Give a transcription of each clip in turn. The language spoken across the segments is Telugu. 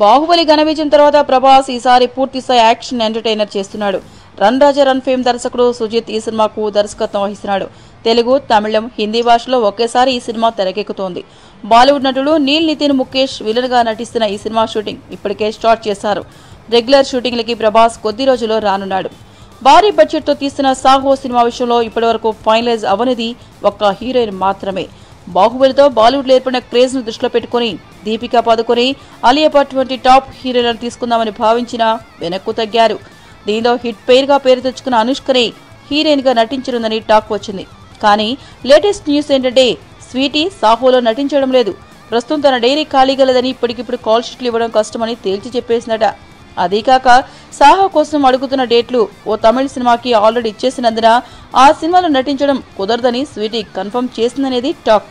బాహుబలి ఘన విజయం తర్వాత ప్రభాస్ ఈసారి పూర్తిస్థాయి యాక్షన్ ఎంటర్టైనర్ చేస్తున్నాడు. రన్ రాజా రన్ ఫేమ్ దర్శకుడు సుజిత్ ఈ సినిమాకు దర్శకత్వం వహిస్తున్నాడు. తెలుగు, తమిళం, హిందీ భాషలో ఒకేసారి ఈ సినిమా తెరకెక్కుతోంది. బాలీవుడ్ నటుడు నీల్ నితిన్ ముఖేష్ విలన్ గా నటిస్తున్న ఈ సినిమా షూటింగ్ ఇప్పటికే స్టార్ట్ చేశారు. రెగ్యులర్ షూటింగ్లకి ప్రభాస్ కొద్ది రోజుల్లో రానున్నాడు. భారీ బడ్జెట్ తో తీస్తున్న సాహో సినిమా విషయంలో ఇప్పటివరకు ఫైనలైజ్ అవనిది ఒక్క హీరోయిన్ మాత్రమే. బాహుబలితో బాలీవుడ్ లో ఏర్పడిన క్రేజ్ ను దృష్టిలో పెట్టుకుని దీపికా పదుకొని, అలియా భట్ వంటి టాప్ హీరోయిన్లను తీసుకుందామని భావించినా వెనక్కు తగ్గారు. దీంతో హిట్ పేర్ గా పేరు తెచ్చుకున్న అనుష్కనే హీరోయిన్ గా నటించనుందని టాక్ వచ్చింది. కానీ లేటెస్ట్ న్యూస్ ఏంటంటే స్వీటీ సాహోలో నటించడం లేదు. ప్రస్తుతం తన డైరీ ఖాళీగా లేదని ఇప్పటికిప్పుడు కాల్ షీట్లు ఇవ్వడం కష్టమని తేల్చి చెప్పేసిందట. అదీకాక సాహో కోసం అడుగుతున్న డేట్లు ఓ తమిళ సినిమాకి ఆల్రెడీ ఇచ్చేసినందున ఆ సినిమాలో నటించడం కుదరదని స్వీటీ కన్ఫర్మ్ చేసిందనేది టాక్.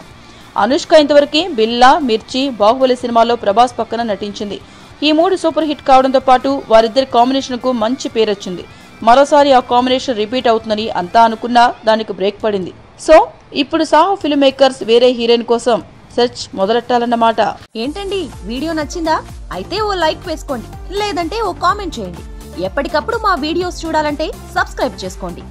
అనుష్క ఇంతవరకే బిల్లా, మిర్చి, బాహుబలి సినిమాల్లో ప్రభాస్ పక్కన నటించింది. ఈ 3 సూపర్ హిట్ కావడంతో పాటు వారిద్దరి కాంబినేషన్ కు మంచి పేరొచ్చింది. మరోసారి ఆ కాంబినేషన్ రిపీట్ అవుతుందని అంతా అనుకున్నా దానికి బ్రేక్ పడింది. సో ఇప్పుడు సాహో ఫిల్మ్ మేకర్స్ వేరే హీరోయిన్ కోసం సెర్చ్ మొదలెట్టాలన్నమాట. ఏంటండి వీడియో నచ్చిందా? అయితే ఓ లైక్ వేసుకోండి, లేదంటే ఓ కామెంట్ చేయండి. ఎప్పటికప్పుడు మా వీడియోస్ చూడాలంటే సబ్స్క్రైబ్ చేసుకోండి.